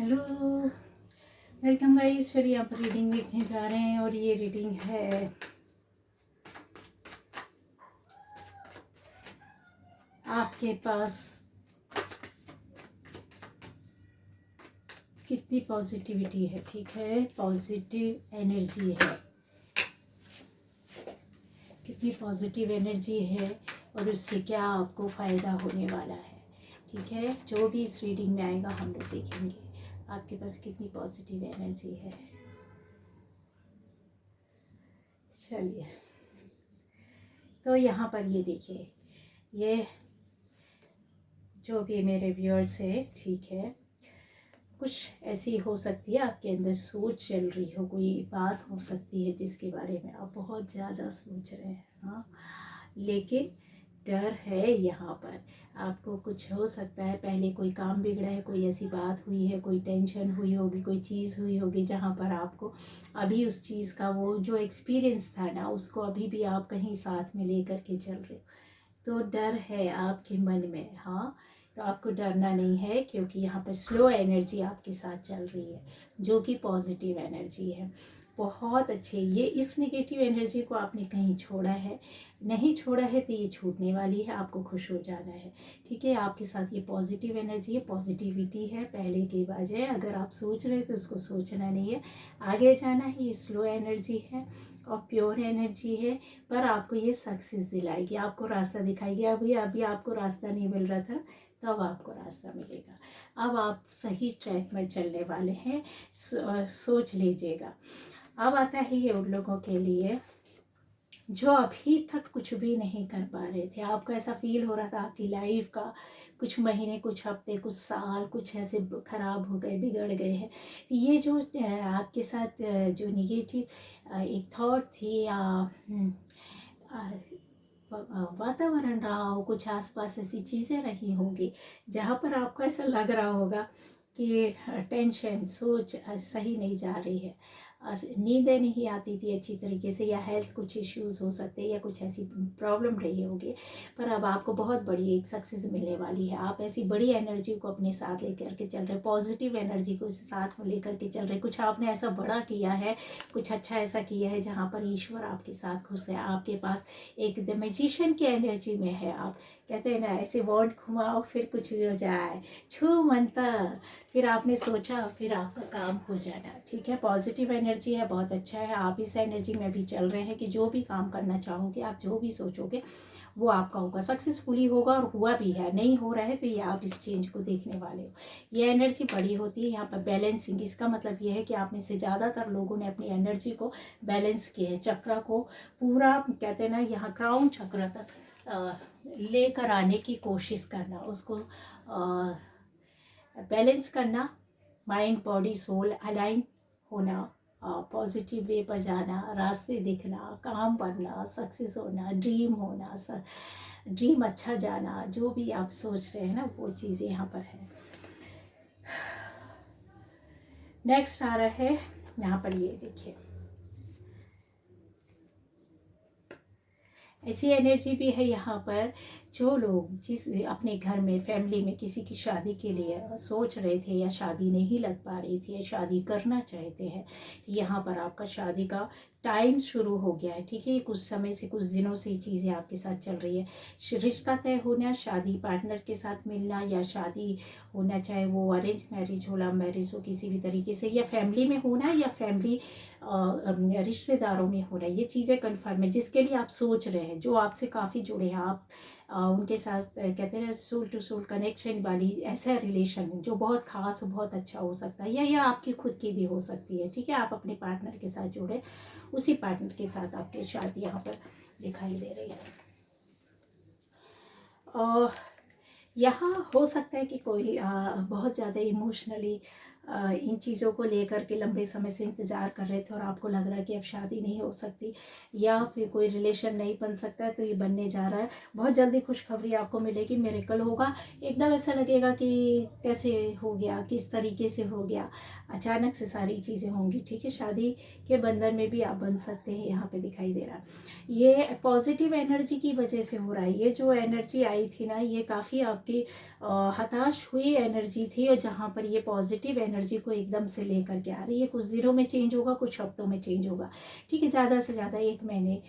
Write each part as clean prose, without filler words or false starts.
Hello, welcome guys. चलिए यहाँ पर रीडिंग देखने जा रहे हैं और ये रीडिंग है आपके पास कितनी पॉजिटिविटी है। ठीक है, पॉजिटिव एनर्जी है, कितनी पॉजिटिव एनर्जी है और उससे क्या आपको फ़ायदा होने वाला है। ठीक है, जो भी इस रीडिंग में आएगा हम लोग देखेंगे आपके पास कितनी पॉजिटिव एनर्जी है। चलिए, तो यहाँ पर ये देखिए, ये जो भी मेरे व्यूअर्स है, ठीक है, कुछ ऐसी हो सकती है आपके अंदर सोच चल रही हो, कोई बात हो सकती है जिसके बारे में आप बहुत ज़्यादा सोच रहे हैं। हाँ, लेकिन डर है यहाँ पर। आपको कुछ हो सकता है, पहले कोई काम बिगड़ा है, कोई ऐसी बात हुई है, कोई टेंशन हुई होगी, कोई चीज़ हुई होगी जहाँ पर आपको अभी उस चीज़ का वो जो एक्सपीरियंस था ना, उसको अभी भी आप कहीं साथ में ले कर के चल रहे हो। तो डर है आपके मन में। हाँ, तो आपको डरना नहीं है, क्योंकि यहाँ पर स्लो एनर्जी आपके साथ चल रही है जो कि पॉजिटिव एनर्जी है। बहुत अच्छे, ये इस नेगेटिव एनर्जी को आपने कहीं छोड़ा है, नहीं छोड़ा है तो ये छूटने वाली है, आपको खुश हो जाना है। ठीक है, आपके साथ ये पॉजिटिव एनर्जी है, पॉजिटिविटी है। पहले के बजाय अगर आप सोच रहे तो उसको सोचना नहीं है, आगे जाना है। ये स्लो एनर्जी है और प्योर एनर्जी है, पर आपको ये सक्सेस दिलाएगी, आपको रास्ता दिखाएगी। अभी अभी आपको रास्ता नहीं मिल रहा था, तब आपको रास्ता मिलेगा। अब आप सही ट्रैक में चलने वाले हैं, सोच लीजिएगा। अब आता है ये उन लोगों के लिए जो अभी तक कुछ भी नहीं कर पा रहे थे। आपको ऐसा फील हो रहा था आपकी लाइफ का कुछ महीने, कुछ हफ्ते, कुछ साल कुछ ऐसे ख़राब हो गए, बिगड़ गए हैं। ये जो आपके साथ जो निगेटिव एक थॉट थी या वातावरण रहा हो, कुछ आसपास ऐसी चीज़ें रही होंगी जहाँ पर आपको ऐसा लग रहा होगा कि टेंशन, सोच सही नहीं जा रही है, नींदें नहीं आती थी अच्छी तरीके से, या हेल्थ कुछ इश्यूज़ हो सकते हैं, या कुछ ऐसी प्रॉब्लम रही होगी। पर अब आपको बहुत बड़ी एक सक्सेस मिलने वाली है। आप ऐसी बड़ी एनर्जी को अपने साथ लेकर के चल रहे, पॉजिटिव एनर्जी को साथ में लेकर के चल रहे। कुछ आपने ऐसा बड़ा किया है, कुछ अच्छा ऐसा किया है जहाँ पर ईश्वर आपके साथ खुश है। आपके पास एक द मैजिशियन की एनर्जी में है। आप कहते हैं ना, ऐसे वॉन्ड घुमाओ फिर कुछ भी हो जाए, छू मंतर, फिर आपने सोचा फिर आपका काम हो जाना। ठीक है, पॉजिटिव एनर्जी है, बहुत अच्छा है। आप इस एनर्जी में भी चल रहे हैं कि जो भी काम करना चाहोगे, आप जो भी सोचोगे वो आपका होगा, सक्सेसफुली होगा, और हुआ भी है। नहीं हो रहा है तो ये आप इस चेंज को देखने वाले हो। ये एनर्जी बड़ी होती है यहाँ पर बैलेंसिंग। इसका मतलब ये है कि आप में से ज़्यादातर लोगों ने अपनी एनर्जी को बैलेंस किया है, चक्र को पूरा, कहते हैं ना, यहाँ क्राउन चक्र तक लेकर आने की कोशिश करना, उसको बैलेंस करना, माइंड बॉडी सोल अलाइन होना, पॉजिटिव वे पर जाना, रास्ते दिखना, काम बनना, सक्सेस होना, ड्रीम होना, ड्रीम अच्छा जाना, जो भी आप सोच रहे हैं ना वो चीज़ें यहाँ पर है। नेक्स्ट आ रहा है यहाँ पर, ये देखिए, ऐसी एनर्जी भी है यहाँ पर। जो लोग जिस अपने घर में, फैमिली में किसी की शादी के लिए सोच रहे थे, या शादी नहीं लग पा रही थी, या शादी करना चाहते हैं, तो यहाँ पर आपका शादी का टाइम शुरू हो गया है। ठीक है, कुछ समय से, कुछ दिनों से चीज़ें आपके साथ चल रही है। रिश्ता तय होना, शादी पार्टनर के साथ मिलना, या शादी होना, चाहे वो अरेंज मैरिज हो, लव मैरिज हो, किसी भी तरीके से, या फैमिली में होना, या फैमिली रिश्तेदारों में होना, ये चीज़ें कन्फर्म है। जिसके लिए आप सोच रहे हैं, जो आपसे काफ़ी जुड़े हैं, आप उनके साथ कहते हैं सोल टू सोल कनेक्शन वाली ऐसा रिलेशन जो बहुत खास, बहुत अच्छा हो सकता है, या आपकी खुद की भी हो सकती है। ठीक है, आप अपने पार्टनर के साथ जुड़े, उसी पार्टनर के साथ आपकी शादी यहाँ पर दिखाई दे रही है। और यहाँ हो सकता है कि कोई बहुत ज़्यादा इमोशनली इन चीज़ों को लेकर के लंबे समय से इंतज़ार कर रहे थे, और आपको लग रहा है कि अब शादी नहीं हो सकती, या फिर कोई रिलेशन नहीं बन सकता है, तो ये बनने जा रहा है। बहुत जल्दी खुशखबरी आपको मिलेगी, मिरेकल होगा। एकदम ऐसा लगेगा कि कैसे हो गया, किस तरीके से हो गया, अचानक से सारी चीज़ें होंगी। ठीक है, शादी के बंधन में भी आप बन सकते हैं, यहाँ पे दिखाई दे रहा है। ये पॉजिटिव एनर्जी की वजह से हो रहा है। ये जो एनर्जी आई थी ना, ये काफ़ी आपकी हताश हुई एनर्जी थी, और जहाँ पर ये पॉजिटिव एनर्जी को एकदम से लेकर के आ रही है। कुछ दिनों में चेंज होगा, कुछ हफ्तों में चेंज होगा, ठीक है। ज़्यादा से ज़्यादा 1 महीने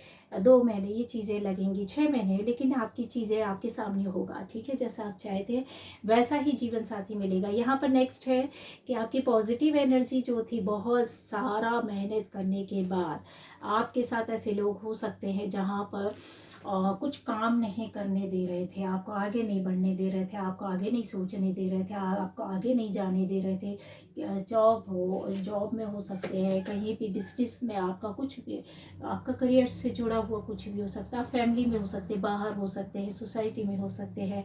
2 महीने ये चीज़ें लगेंगी, 6 महीने, लेकिन आपकी चीज़ें आपके सामने होगा, ठीक है। जैसा आप चाहते हैं वैसा ही जीवन साथी मिलेगा। यहाँ पर नेक्स्ट है कि आपकी पॉजिटिव एनर्जी जो थी, बहुत सारा मेहनत करने के बाद आपके साथ ऐसे लोग हो सकते हैं जहाँ पर कुछ काम नहीं करने दे रहे थे, आपको आगे नहीं बढ़ने दे रहे थे, आपको आगे नहीं सोचने दे रहे थे, आपको आगे नहीं जाने दे रहे थे। जॉब में हो सकते हैं, कहीं भी बिजनेस में, आपका कुछ भी, आपका करियर से जुड़ा हुआ कुछ भी हो सकता है, फैमिली में हो सकते हैं, बाहर हो सकते हैं, सोसाइटी में हो सकते हैं,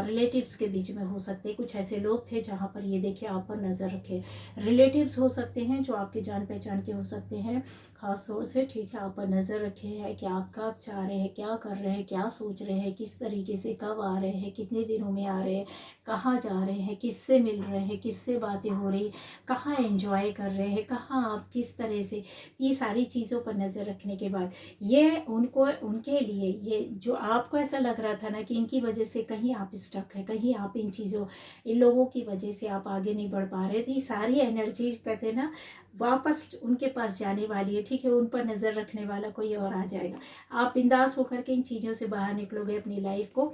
रिलेटिव्स के बीच में हो सकते हैं। कुछ ऐसे लोग थे जहाँ पर ये देखिए आप पर नज़र रखे। रिलेटिव्स हो सकते हैं जो आपके जान पहचान के हो सकते हैं, खास तौर से, ठीक है। आप पर नज़र रखे हैं कि आप कब जा रहे हैं, क्या कर रहे हैं, क्या सोच रहे हैं, किस तरीके से कब आ रहे हैं, कितने दिनों में आ रहे हैं, कहाँ जा रहे हैं, किससे मिल रहे हैं, किससे बातें हो रही, कहाँ एंजॉय कर रहे हैं, कहाँ आप किस तरह से, ये सारी चीज़ों पर नज़र रखने के बाद ये उनको, उनके लिए, ये जो आपको ऐसा लग रहा था ना कि इनकी वजह से कहीं आप स्टक है, कहीं आप इन चीज़ों, इन लोगों की वजह से आप आगे नहीं बढ़ पा रहे थे, ये सारी एनर्जी कहते हैं ना वापस उनके पास जाने वाली है, ठीक है। उन पर नज़र रखने वाला कोई और आ जाएगा। आप बिंदास होकर के इन चीज़ों से बाहर निकलोगे, अपनी लाइफ को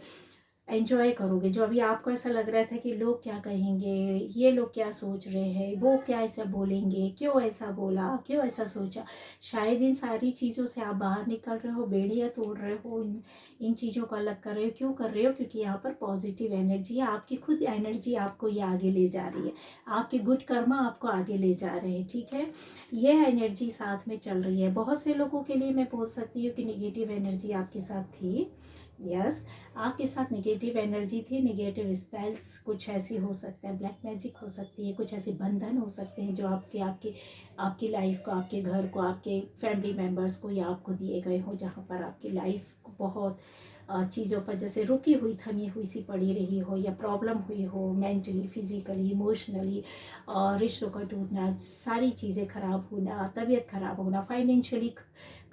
एंजॉय करोगे। जो अभी आपको ऐसा लग रहा था कि लोग क्या कहेंगे, ये लोग क्या सोच रहे हैं, वो क्या ऐसा बोलेंगे, क्यों ऐसा बोला, क्यों ऐसा सोचा, शायद इन सारी चीज़ों से आप बाहर निकल रहे हो, बेड़ियाँ तोड़ रहे हो, इन चीज़ों को अलग कर रहे हो। क्यों कर रहे हो? क्योंकि यहाँ पर पॉजिटिव एनर्जी है, आपकी खुद एनर्जी आपको ये आगे ले जा रही है, आपके गुड कर्मा आपको आगे ले जा रहे हैं, ठीक है। ये एनर्जी साथ में चल रही है। बहुत से लोगों के लिए मैं बोल सकती हूँ कि निगेटिव एनर्जी आपके साथ थी, यस, आपके साथ नेगेटिव एनर्जी थी, नेगेटिव स्पेल्स कुछ ऐसी हो सकता है, ब्लैक मैजिक हो सकती है, कुछ ऐसे बंधन हो सकते हैं जो आपके आपकी आपकी लाइफ को, आपके घर को, आपके फैमिली मेम्बर्स को या आपको दिए गए हो, जहाँ पर आपकी लाइफ को बहुत चीज़ों पर जैसे रुकी हुई, थमी हुई सी पड़ी रही हो, या प्रॉब्लम हुई हो मेंटली, फिजिकली, इमोशनली, रिश्तों का टूटना, सारी चीज़ें खराब होना, तबीयत खराब होना, फाइनेंशियली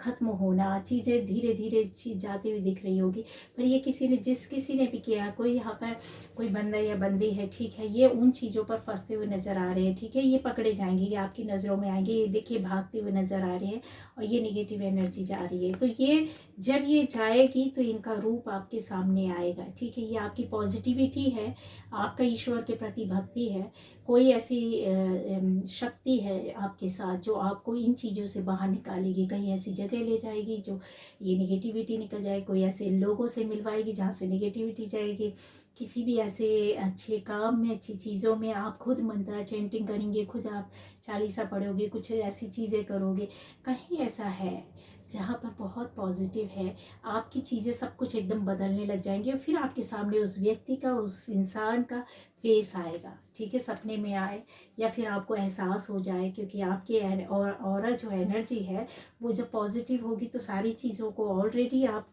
ख़त्म होना, चीज़ें धीरे धीरे जाती हुई दिख रही होगी। पर ये किसी ने, जिस किसी ने भी किया, कोई यहाँ पर कोई बंदा या बंदी है, ठीक है, ये उन चीज़ों पर फंसते हुए नज़र आ रहे हैं, ठीक है। ये पकड़े जाएंगे, ये आपकी नज़रों में आएंगे, ये देखिए भागते हुए नज़र आ रहे हैं, और ये निगेटिव एनर्जी जा रही है। तो ये जब ये जाएगी तो इनका रूप आपके सामने आएगा, ठीक है। ये आपकी पॉजिटिविटी है, आपका ईश्वर के प्रति भक्ति है, कोई ऐसी शक्ति है आपके साथ जो आपको इन चीज़ों से बाहर निकालेगी, कहीं ऐसी जगह ले जाएगी जो ये निगेटिविटी निकल जाए, कोई ऐसे लोगों से मिलवाएगी जहाँ से निगेटिविटी जाएगी, किसी भी ऐसे अच्छे काम में, अच्छी चीज़ों में आप खुद मंत्रा चैंटिंग करेंगे, खुद आप चालीसा पढ़ोगे, कुछ ऐसी चीज़ें करोगे, कहीं ऐसा है जहाँ पर बहुत पॉजिटिव है, आपकी चीज़ें सब कुछ एकदम बदलने लग जाएंगी, और फिर आपके सामने उस व्यक्ति का, उस इंसान का फेस आएगा, ठीक है, सपने में आए, या फिर आपको एहसास हो जाए, क्योंकि आपकी और जो एनर्जी है वो जब पॉजिटिव होगी तो सारी चीज़ों को ऑलरेडी आप,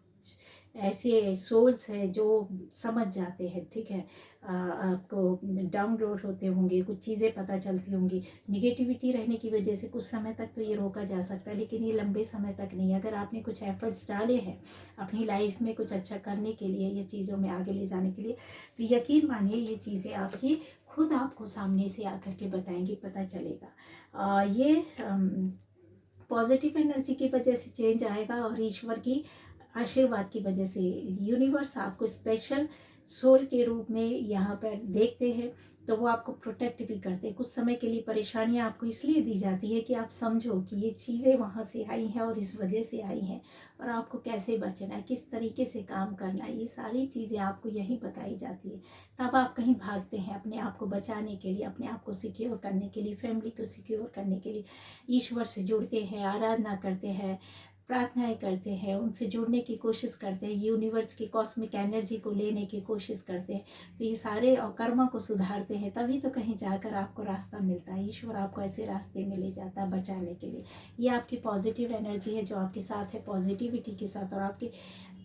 ऐसे सोल्स हैं जो समझ जाते हैं, ठीक है। आपको डाउनलोड होते होंगे, कुछ चीज़ें पता चलती होंगी। निगेटिविटी रहने की वजह से कुछ समय तक तो ये रोका जा सकता है, लेकिन ये लंबे समय तक नहीं। अगर आपने कुछ एफर्ट्स डाले हैं अपनी लाइफ में कुछ अच्छा करने के लिए, ये चीज़ों में आगे ले जाने के लिए, तो यकीन मानिए ये चीज़ें आपकी खुद आपको सामने से आकर के बताएंगी, पता चलेगा। ये पॉजिटिव एनर्जी की वजह से चेंज आएगा, और ईश्वर की आशीर्वाद की वजह से यूनिवर्स आपको स्पेशल सोल के रूप में यहाँ पर देखते हैं, तो वो आपको प्रोटेक्ट भी करते हैं। कुछ समय के लिए परेशानियाँ आपको इसलिए दी जाती है कि आप समझो कि ये चीज़ें वहाँ से आई हैं और इस वजह से आई हैं, और आपको कैसे बचना है, किस तरीके से काम करना है, ये सारी चीज़ें आपको यही बताई जाती है। तब आप कहीं भागते हैं अपने आप को बचाने के लिए, अपने आप को सिक्योर करने के लिए, फैमिली को सिक्योर करने के लिए, ईश्वर से जुड़ते हैं, आराधना करते हैं, प्रार्थनाएं करते हैं, उनसे जुड़ने की कोशिश करते हैं, यूनिवर्स की कॉस्मिक एनर्जी को लेने की कोशिश करते हैं। तो ये सारे कर्मा को सुधारते हैं, तभी तो कहीं जाकर आपको रास्ता मिलता है, ईश्वर आपको ऐसे रास्ते में ले जाता है बचाने के लिए। ये आपकी पॉजिटिव एनर्जी है जो आपके साथ है, पॉजिटिविटी के साथ, और आपके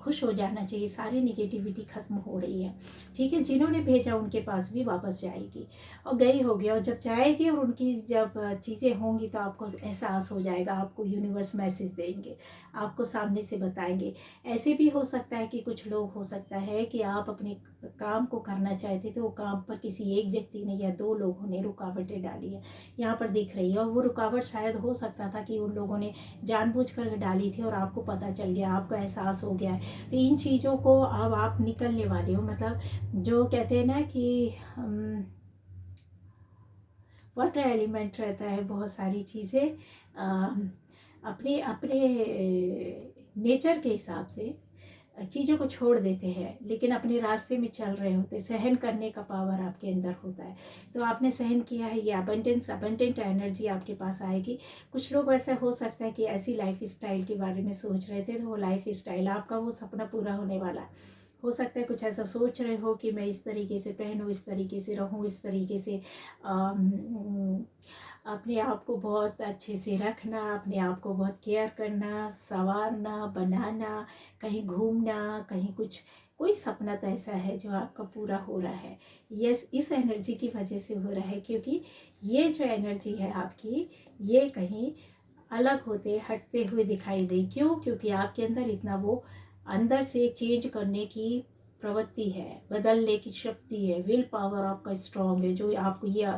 खुश हो जाना चाहिए, सारी निगेटिविटी ख़त्म हो रही है, ठीक है। जिन्होंने भेजा उनके पास भी वापस जाएगी, और गई होगी, और जब जाएगी और उनकी जब चीज़ें होंगी तो आपको एहसास हो जाएगा, आपको यूनिवर्स मैसेज देंगे, आपको सामने से बताएंगे। ऐसे भी हो सकता है कि कुछ लोग, हो सकता है कि आप अपने काम को करना चाहते थे वो काम पर किसी एक व्यक्ति ने या दो लोगों ने रुकावटें डाली है, यहाँ पर दिख रही है। और वो रुकावट शायद हो सकता था कि उन लोगों ने जानबूझकर डाली थी और आपको पता चल गया, आपको एहसास हो गया है। तो इन चीज़ों को अब आप निकलने वाले हो। मतलब जो कहते हैं ना कि वाटर एलिमेंट रहता है, बहुत सारी चीज़ें अपने अपने नेचर के हिसाब से चीज़ों को छोड़ देते हैं, लेकिन अपने रास्ते में चल रहे होते, सहन करने का पावर आपके अंदर होता है। तो आपने सहन किया है, ये अबंडेंट एनर्जी आपके पास आएगी। कुछ लोग ऐसा हो सकता है कि ऐसी लाइफ स्टाइल के बारे में सोच रहे थे, तो वो लाइफ स्टाइल आपका वो सपना पूरा होने वाला है। हो सकता है कुछ ऐसा सोच रहे हो कि मैं इस तरीके से पहनूं, इस तरीके से रहूं, इस तरीके से अपने आप को बहुत अच्छे से रखना, अपने आप को बहुत केयर करना, संवारना, बनाना, कहीं घूमना, कहीं कुछ कोई सपना तो ऐसा है जो आपका पूरा हो रहा है। यस, इस एनर्जी की वजह से हो रहा है, क्योंकि ये जो एनर्जी है आपकी, ये कहीं अलग होते हटते हुए दिखाई दे। क्यों? क्योंकि आपके अंदर इतना वो अंदर से चेंज करने की प्रवृत्ति है, बदलने की शक्ति है, विल पावर आपका स्ट्रांग है, जो आपको ये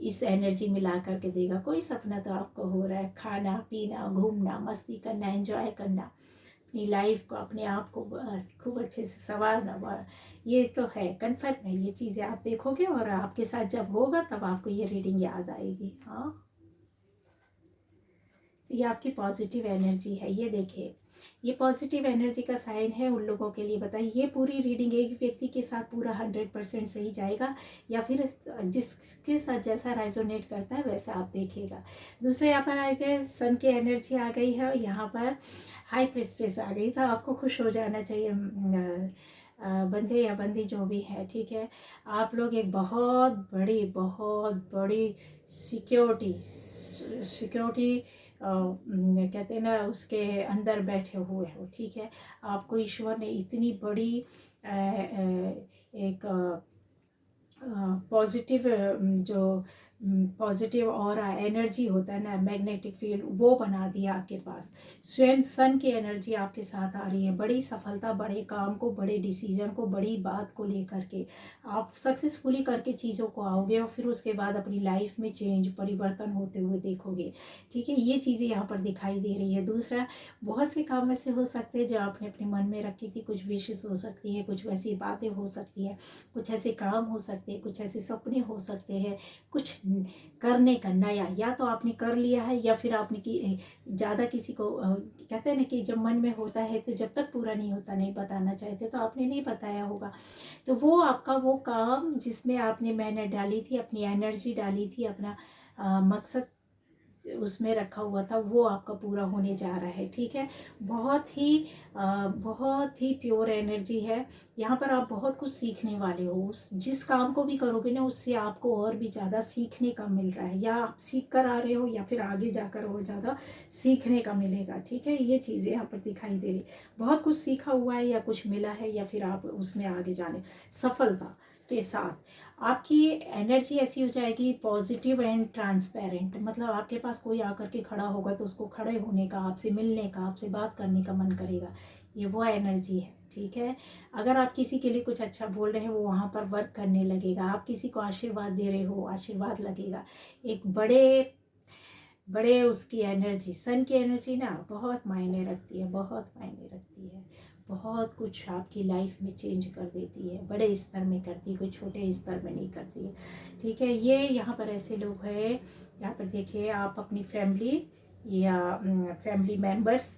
इस एनर्जी मिला करके देगा। कोई सपना तो आपको हो रहा है, खाना पीना, घूमना, मस्ती करना, एंजॉय करना, अपनी लाइफ को, अपने आप को खूब अच्छे से संवारना, ये तो है, कन्फर्म है। ये चीज़ें आप देखोगे और आपके साथ जब होगा तब आपको ये रीडिंग याद आएगी। हाँ, ये आपकी पॉजिटिव एनर्जी है। ये देखिए, ये पॉजिटिव एनर्जी का साइन है उन लोगों के लिए। बताइए, ये पूरी रीडिंग एक व्यक्ति के साथ पूरा 100% सही जाएगा, या फिर जिसके साथ जैसा रेजोनेट करता है वैसा आप देखिएगा। दूसरे यहाँ पर आ गए, सन की एनर्जी आ गई है, यहाँ पर हाई प्रिस्टेस आ गई। तो आपको खुश हो जाना चाहिए बंदे या बंदी जो भी है, ठीक है। आप लोग एक बहुत बड़ी सिक्योरिटी कहते हैं ना, उसके अंदर बैठे हुए हो, ठीक है। आपको ईश्वर ने इतनी बड़ी एक पॉजिटिव जो पॉजिटिव और एनर्जी होता है ना, मैग्नेटिक फील्ड, वो बना दिया आपके पास। स्वयं सन की एनर्जी आपके साथ आ रही है। बड़ी सफलता, बड़े काम को, बड़े डिसीजन को, बड़ी बात को लेकर के आप सक्सेसफुली करके चीज़ों को आओगे, और फिर उसके बाद अपनी लाइफ में चेंज, परिवर्तन होते हुए देखोगे, ठीक है। ये चीज़ें यहाँ पर दिखाई दे रही है। दूसरा, बहुत से काम ऐसे हो सकते हैं जो आपने अपने मन में रखी थी, कुछ विशेष हो सकती है, कुछ वैसी बातें हो सकती है, कुछ ऐसे काम हो सकते हैं, कुछ ऐसे सपने हो सकते हैं, कुछ करने का नया, या तो आपने कर लिया है या फिर आपने ज़्यादा किसी को कहते हैं ना कि जब मन में होता है तो जब तक पूरा नहीं होता नहीं बताना चाहते, तो आपने नहीं बताया होगा। तो वो आपका वो काम जिसमें आपने मेहनत डाली थी, अपनी एनर्जी डाली थी, अपना मकसद उसमें रखा हुआ था, वो आपका पूरा होने जा रहा है, ठीक है। बहुत ही प्योर एनर्जी है यहाँ पर। आप बहुत कुछ सीखने वाले हो, उस जिस काम को भी करोगे ना, उससे आपको और भी ज़्यादा सीखने का मिल रहा है, या आप सीख कर आ रहे हो या फिर आगे जाकर और ज़्यादा सीखने का मिलेगा, ठीक है। ये चीज़ें यहाँ पर दिखाई दे रही, बहुत कुछ सीखा हुआ है या कुछ मिला है, या फिर आप उसमें आगे जाने सफलता के साथ आपकी एनर्जी ऐसी हो जाएगी पॉजिटिव एंड ट्रांसपेरेंट। मतलब आपके पास कोई आकर के खड़ा होगा तो उसको खड़े होने का, आपसे मिलने का, आपसे बात करने का मन करेगा। ये वो एनर्जी है, ठीक है। अगर आप किसी के लिए कुछ अच्छा बोल रहे हैं, वो वहाँ पर वर्क करने लगेगा। आप किसी को आशीर्वाद दे रहे हो, आशीर्वाद लगेगा। एक बड़े उसकी एनर्जी, सन की एनर्जी ना बहुत मायने रखती है, बहुत मायने रखती है। बहुत कुछ आपकी लाइफ में चेंज कर देती है, बड़े स्तर में करती है, कोई छोटे स्तर में नहीं करती है, ठीक है। ये यहाँ पर ऐसे लोग हैं, यहाँ पर देखिए, आप अपनी फैमिली या फैमिली मेम्बर्स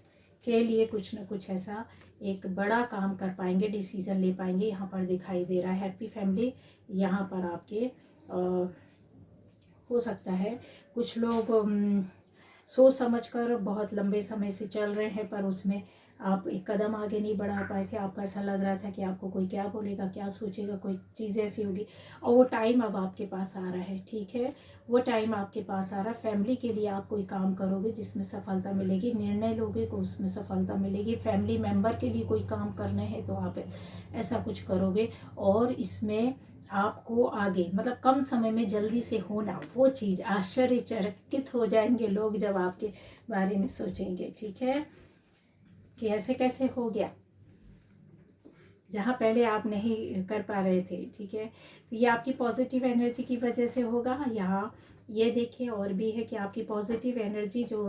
के लिए कुछ ना कुछ ऐसा एक बड़ा काम कर पाएंगे, डिसीज़न ले पाएंगे, यहाँ पर दिखाई दे रहा है। हैप्पी फैमिली यहाँ पर आपके हो सकता है। कुछ लोग सोच समझकर बहुत लंबे समय से चल रहे हैं, पर उसमें आप एक कदम आगे नहीं बढ़ा पाए थे। आपको ऐसा लग रहा था कि आपको कोई क्या बोलेगा, क्या सोचेगा, कोई चीज़ ऐसी होगी, और वो टाइम अब आपके पास आ रहा है, ठीक है। वो टाइम आपके पास आ रहा है। फैमिली के लिए आप कोई काम करोगे जिसमें सफलता मिलेगी, निर्णय लोगे को उसमें सफलता मिलेगी। फैमिली मेम्बर के लिए कोई काम करने हैं तो आप ऐसा कुछ करोगे, और इसमें आपको आगे मतलब कम समय में जल्दी से होना वो चीज़, आश्चर्यचकित हो जाएंगे लोग जब आपके बारे में सोचेंगे, ठीक है, कि ऐसे कैसे हो गया। जहाँ पहले आप नहीं कर पा रहे थे, ठीक है। तो ये आपकी पॉजिटिव एनर्जी की वजह से होगा। यहाँ ये देखिए और भी है कि आपकी पॉजिटिव एनर्जी जो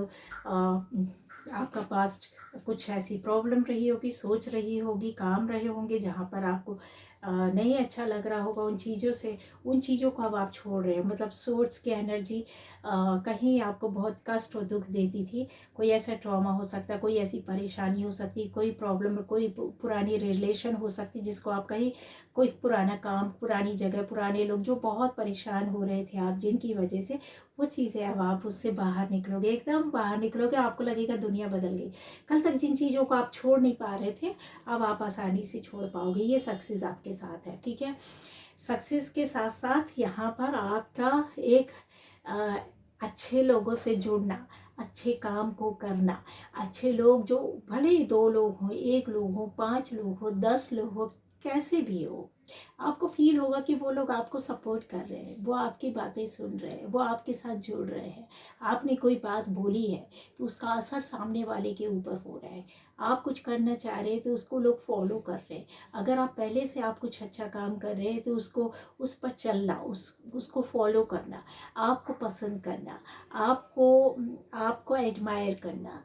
आपका पास्ट कुछ ऐसी प्रॉब्लम रही होगी, सोच रही होगी, काम रहे होंगे जहाँ पर आपको नहीं अच्छा लग रहा होगा उन चीज़ों से, उन चीज़ों को अब आप छोड़ रहे हो। मतलब सोर्स की एनर्जी कहीं आपको बहुत कष्ट और दुख देती थी। कोई ऐसा ट्रॉमा हो सकता है, कोई ऐसी परेशानी हो सकती, कोई प्रॉब्लम, कोई पुरानी रिलेशन हो सकती जिसको आप कहीं, कोई पुराना काम, पुरानी जगह, पुराने लोग जो बहुत परेशान हो रहे थे आप, जिनकी वजह से वो चीज़ें, अब आप उससे बाहर निकलोगे, एकदम बाहर निकलोगे, आपको लगेगा दुनिया बदल गई। कल तक जिन चीज़ों को आप छोड़ नहीं पा रहे थे, अब आप आसानी से छोड़ पाओगे। ये सक्सेस आपके साथ है, ठीक है। सक्सेस के साथ साथ यहाँ पर आपका एक अ, अच्छे लोगों से जुड़ना, अच्छे काम को करना, अच्छे लोग, जो भले ही 2 लोग हों, 1 लोग हों, 5 लोग हों, 10 लोग हों, कैसे भी हो, आपको फील होगा कि वो लोग आपको सपोर्ट कर रहे हैं, वो आपकी बातें सुन रहे हैं, वो आपके साथ जुड़ रहे हैं। आपने कोई बात बोली है तो उसका असर सामने वाले के ऊपर हो रहा है। आप कुछ करना चाह रहे हैं तो उसको लोग फॉलो कर रहे हैं। अगर आप पहले से आप कुछ अच्छा काम कर रहे हैं तो उसको, उस पर चलना, उसको फॉलो करना, आपको पसंद करना, आपको आपको एडमायर करना।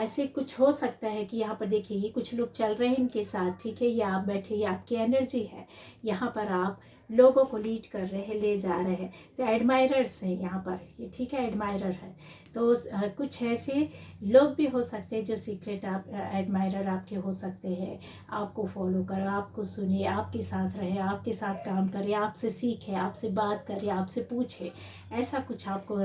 ऐसे कुछ हो सकता है कि यहाँ पर देखिए, ये कुछ लोग चल रहे हैं इनके साथ, ठीक है। ये आप बैठे, ये आपकी एनर्जी है। यहाँ पर आप लोगों को लीड कर रहे हैं, ले जा रहे हैं। तो एडमायरर्स हैं यहाँ पर ये, ठीक है, एडमायरर है। तो कुछ ऐसे लोग भी हो सकते हैं जो सीक्रेट आप एडमायरर आपके हो सकते हैं। आपको फॉलो करे, आपको सुने, आपके साथ रहे, आपके साथ काम करे, आपसे सीखे, आपसे बात करे, आपसे पूछे। ऐसा कुछ आपको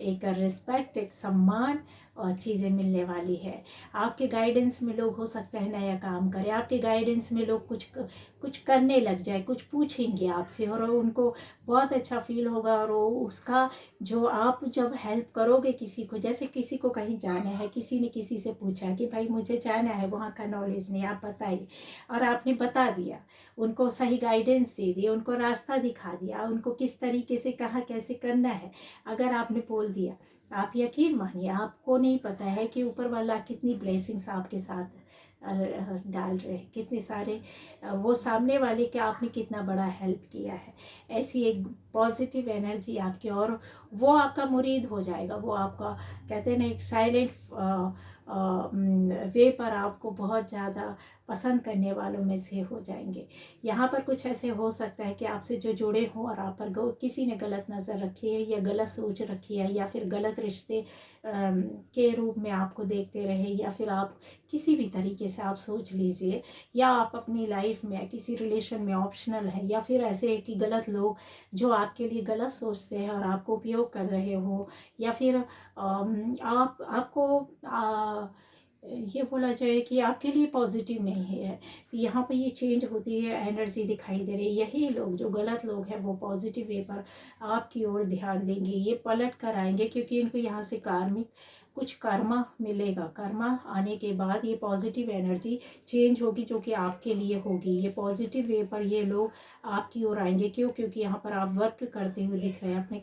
एक रिस्पेक्ट, एक सम्मान और चीज़ें मिलने वाली है। आपके गाइडेंस में लोग हो सकता है नया काम करें, आपके गाइडेंस में लोग कुछ करने लग जाए, कुछ पूछेंगे आपसे और उनको बहुत अच्छा फील होगा। और उसका जो आप जब हेल्प करोगे किसी को, जैसे किसी को कहीं जाना है, किसी ने किसी से पूछा कि भाई मुझे जाना है, वहाँ का नॉलेज नहीं, आप बताइए, और आपने बता दिया, उनको सही गाइडेंस दे दिया, उनको रास्ता दिखा दिया, उनको किस तरीके से कहाँ कैसे करना है, अगर आपने बोल दिया, आप यकीन मानिए, आपको नहीं पता है कि ऊपर वाला कितनी ब्लेसिंग्स आपके साथ डाल रहे हैं, कितने सारे वो सामने वाले के आपने कितना बड़ा हेल्प किया है। ऐसी एक पॉजिटिव एनर्जी आपकी, और वो आपका मुरीद हो जाएगा। वो आपका, कहते हैं ना, एक साइलेंट वे पर आपको बहुत ज़्यादा पसंद करने वालों में से हो जाएंगे। यहाँ पर कुछ ऐसे हो सकता है कि आपसे जो जुड़े हों और आप पर किसी ने गलत नज़र रखी है या गलत सोच रखी है, या फिर गलत रिश्ते के रूप में आपको देखते रहे, या फिर आप किसी भी तरीके से आप सोच लीजिए, या आप अपनी लाइफ में किसी रिलेशन में ऑप्शनल है, या फिर ऐसे है कि गलत लोग जो आपके लिए गलत सोचते हैं और आपको उपयोग कर रहे हो, या फिर आपको ये बोला जाए कि आपके लिए पॉजिटिव नहीं है। तो यहाँ पे ये चेंज होती है, एनर्जी दिखाई दे रही है। यही लोग, जो गलत लोग हैं, वो पॉजिटिव वे पर आपकी ओर ध्यान देंगे, ये पलट कर आएंगे, क्योंकि इनको यहाँ से कार्मिक कुछ कर्मा मिलेगा। कर्मा आने के बाद ये पॉजिटिव एनर्जी चेंज होगी, जो कि आपके लिए होगी। ये पॉजिटिव वे पर ये लोग आपकी ओर आएंगे। क्यों? क्योंकि यहाँ पर आप वर्क करते हुए दिख रहे हैं, अपने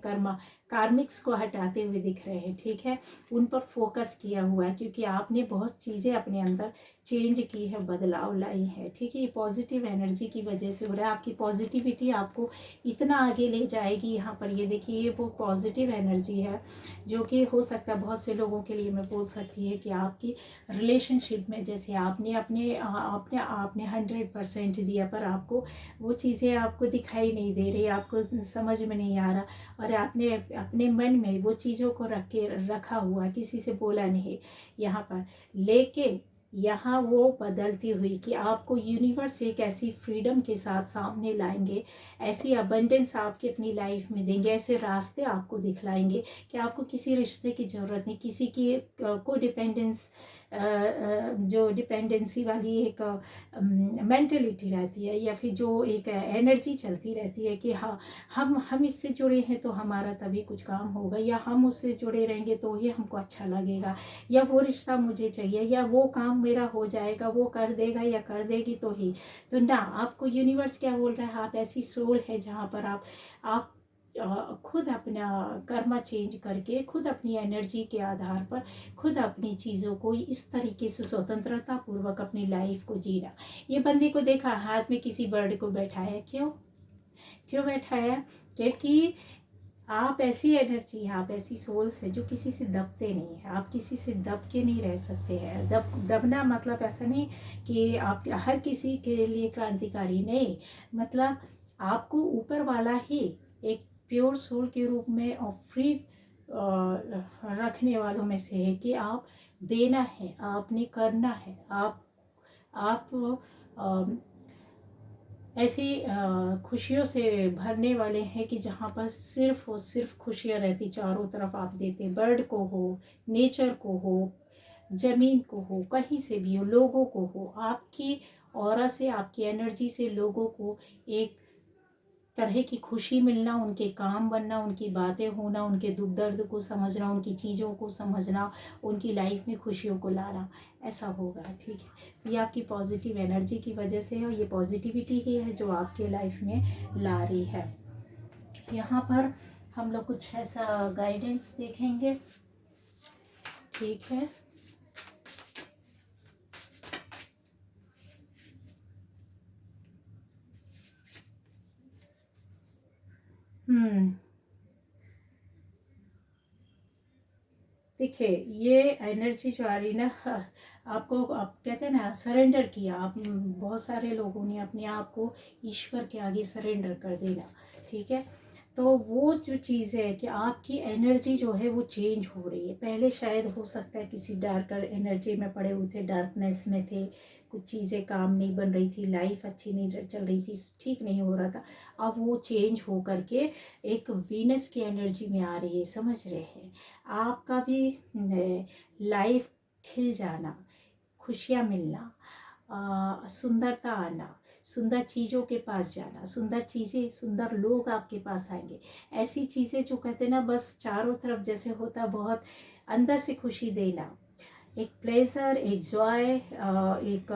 कार्मिक्स को हटाते हुए दिख रहे हैं, ठीक है। उन पर फोकस किया हुआ है, क्योंकि आपने बहुत चीज़ें अपने अंदर चेंज की है, बदलाव लाई है, ठीक है। ये पॉजिटिव एनर्जी की वजह से हो रहा है। आपकी पॉजिटिविटी आपको इतना आगे ले जाएगी। यहाँ पर ये देखिए, ये वो पॉजिटिव एनर्जी है जो कि हो सकता है बहुत से लोगों के लिए मैं बोल सकती है कि आपकी रिलेशनशिप में, जैसे आपने आपने 100% दिया, पर आपको वो चीज़ें आपको दिखाई नहीं दे रही, आपको समझ में नहीं आ रहा, और आपने अपने मन में वो चीज़ों को रखा हुआ, किसी से बोला नहीं यहाँ पर। लेकिन यहाँ वो बदलती हुई कि आपको यूनिवर्स एक ऐसी फ्रीडम के साथ सामने लाएंगे, ऐसी अबंडेंस आपकी अपनी लाइफ में देंगे, ऐसे रास्ते आपको दिखलाएंगे कि आपको किसी रिश्ते की ज़रूरत नहीं, किसी की को डिपेंडेंस, जो डिपेंडेंसी वाली एक मेंटलिटी रहती है, या फिर जो एक एनर्जी चलती रहती है कि हाँ, हम इससे जुड़े हैं तो हमारा तभी कुछ काम होगा, या हम उससे जुड़े रहेंगे तो ही हमको अच्छा लगेगा, या वो रिश्ता मुझे चाहिए, या वो काम मेरा हो जाएगा, वो कर देगा या कर देगी तो ही। तो ना, आपको यूनिवर्स क्या बोल रहा है, आप ऐसी सोल है जहाँ पर आप खुद अपना कर्मा चेंज करके, खुद अपनी एनर्जी के आधार पर खुद अपनी चीज़ों को इस तरीके से स्वतंत्रता पूर्वक अपनी लाइफ को जीना। ये बंदी को देखा हाथ में किसी बर्ड को बैठाया, क्यों क्यों बैठाया? क्योंकि आप ऐसी एनर्जी, आप ऐसी सोल्स है जो किसी से दबते नहीं है। आप किसी से दब के नहीं रह सकते हैं। दबना मतलब ऐसा नहीं कि आप हर किसी के लिए क्रांतिकारी नहीं, मतलब आपको ऊपर वाला ही एक प्योर सोल के रूप में और फ्री रखने वालों में से है कि आप देना है, आपने करना है। आप ऐसी खुशियों से भरने वाले हैं कि जहाँ पर सिर्फ और सिर्फ खुशियाँ रहती, चारों तरफ आप देते, बर्ड को हो, नेचर को हो, ज़मीन को हो, कहीं से भी हो, लोगों को हो, आपकी ऑरा से, आपकी एनर्जी से लोगों को एक तरह की खुशी मिलना, उनके काम बनना, उनकी बातें होना, उनके दुख दर्द को समझना, उनकी चीज़ों को समझना, उनकी लाइफ में खुशियों को लाना, ऐसा होगा। ठीक है, ये आपकी पॉजिटिव एनर्जी की वजह से है और ये पॉजिटिविटी ही है जो आपके लाइफ में ला रही है। यहाँ पर हम लोग कुछ ऐसा गाइडेंस देखेंगे। ठीक है, देखिए ये एनर्जी जो आ रही ना, आपको, आप कहते हैं ना सरेंडर किया, आप बहुत सारे लोगों ने अपने आप को ईश्वर के आगे सरेंडर कर देना। ठीक है, तो वो जो चीज़ है कि आपकी एनर्जी जो है वो चेंज हो रही है। पहले शायद हो सकता है किसी डार्कर एनर्जी में पड़े हुए थे, डार्कनेस में थे, कुछ चीज़ें काम नहीं बन रही थी, लाइफ अच्छी नहीं चल रही थी, ठीक नहीं हो रहा था। अब वो चेंज हो करके एक वीनस की एनर्जी में आ रही है, समझ रहे हैं? आपका भी लाइफ खिल जाना, खुशियाँ मिलना, सुंदरता आना, सुंदर चीज़ों के पास जाना, सुंदर चीज़ें, सुंदर लोग आपके पास आएंगे। ऐसी चीज़ें जो कहते हैं ना, बस चारों तरफ जैसे होता, बहुत अंदर से खुशी देना, एक प्लेजर, एक जॉय, एक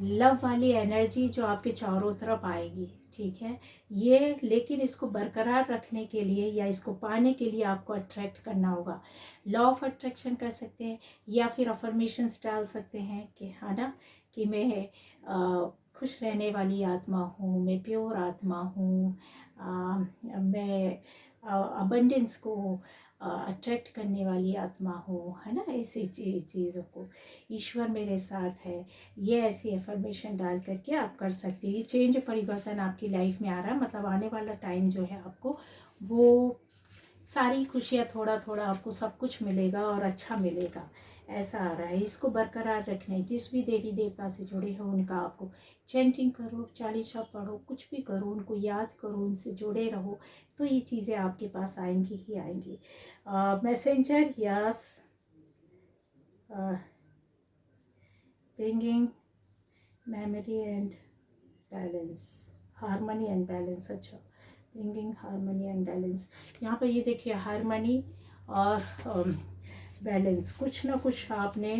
लव वाली एनर्जी जो आपके चारों तरफ आएगी। ठीक है, ये लेकिन इसको बरकरार रखने के लिए या इसको पाने के लिए आपको अट्रैक्ट करना होगा। लॉ ऑफ अट्रैक्शन कर सकते हैं या फिर अफर्मेशंस डाल सकते हैं कि है ना, कि मैं खुश रहने वाली आत्मा हूँ, मैं प्योर आत्मा हूँ, मैं अबंडेंस को अट्रैक्ट करने वाली आत्मा हूँ, है ना। ऐसी चीज़ों को ईश्वर मेरे साथ है, ये ऐसी एफर्मेशन डाल करके आप कर सकते हैं। ये चेंज, परिवर्तन आपकी लाइफ में आ रहा है, मतलब आने वाला टाइम जो है आपको वो सारी खुशियाँ, थोड़ा थोड़ा आपको सब कुछ मिलेगा और अच्छा मिलेगा, ऐसा आ रहा है। इसको बरकरार रखना, जिस भी देवी देवता से जुड़े हो उनका आपको चैंटिंग करो, चालीसा पढ़ो, कुछ भी करो, उनको याद करो, उनसे जुड़े रहो, तो ये चीज़ें आपके पास आएंगी ही आएंगी। Messenger, yes, bringing memory and balance, harmony and balance. अच्छा, ब्रिंगिंग हारमोनी एंड बैलेंस, यहाँ पर ये देखिए हारमोनी और बैलेंस, कुछ ना कुछ आपने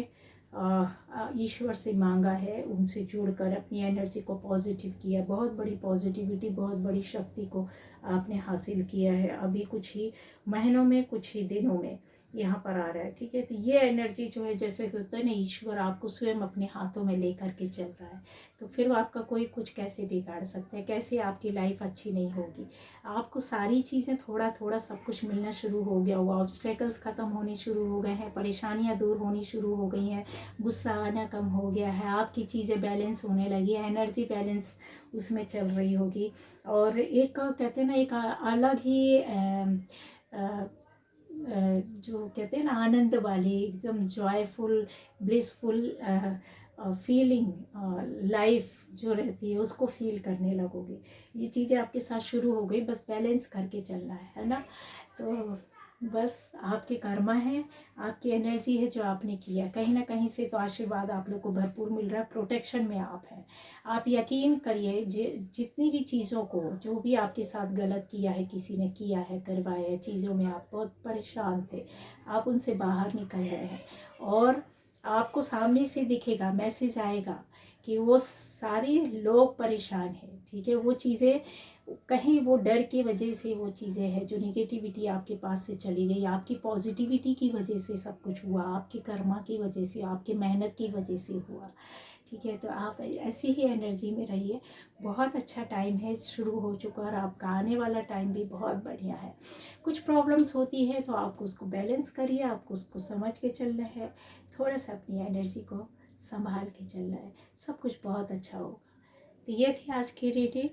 ईश्वर से मांगा है, उनसे जुड़कर अपनी एनर्जी को पॉजिटिव किया, बहुत बड़ी पॉजिटिविटी, बहुत बड़ी शक्ति को आपने हासिल किया है अभी कुछ ही महीनों में, कुछ ही दिनों में यहाँ पर आ रहा है। ठीक है, तो ये एनर्जी जो है, जैसे होता है ना, ईश्वर आपको स्वयं अपने हाथों में लेकर के चल रहा है, तो फिर आपका कोई कुछ कैसे बिगाड़ सकता है, कैसे आपकी लाइफ अच्छी नहीं होगी। आपको सारी चीज़ें थोड़ा थोड़ा सब कुछ मिलना शुरू हो गया हुआ, ऑब्स्टेकल्स ख़त्म होने शुरू हो गए हैं, परेशानियाँ दूर होनी शुरू हो गई हैं, गुस्सा आना कम हो गया है, आपकी चीज़ें बैलेंस होने लगी है, एनर्जी बैलेंस उसमें चल रही होगी। और एक कहते हैं ना, एक अलग ही जो कहते हैं ना, आनंद वाली, एकदम जॉयफुल, ब्लिसफुल फीलिंग लाइफ जो रहती है उसको फील करने लगोगे। ये चीज़ें आपके साथ शुरू हो गई, बस बैलेंस करके चलना है ना। तो बस आपके कर्मा है, आपकी एनर्जी है जो आपने किया, कहीं ना कहीं से तो आशीर्वाद आप लोग को भरपूर मिल रहा है, प्रोटेक्शन में आप हैं। आप यकीन करिए, जितनी भी चीज़ों को, जो भी आपके साथ गलत किया है, किसी ने किया है, करवाया है, चीज़ों में आप बहुत परेशान थे, आप उनसे बाहर निकल गए हैं और आपको सामने से दिखेगा, मैसेज आएगा कि वो सारे लोग परेशान हैं। ठीक है, वो चीज़ें कहीं वो डर की वजह से वो चीज़ें हैं, जो नेगेटिविटी आपके पास से चली गई, आपकी पॉजिटिविटी की वजह से सब कुछ हुआ, आपके कर्मा की वजह से, आपकी मेहनत की वजह से हुआ। ठीक है, तो आप ऐसी ही एनर्जी में रहिए। बहुत अच्छा टाइम है शुरू हो चुका और आपका आने वाला टाइम भी बहुत बढ़िया है। कुछ प्रॉब्लम्स होती है तो आपको उसको बैलेंस करिए, आपको उसको समझ के चलना है, थोड़ा सा अपनी एनर्जी को संभाल के चलना है, सब कुछ बहुत अच्छा होगा। तो ये थी आज की रीडिंग।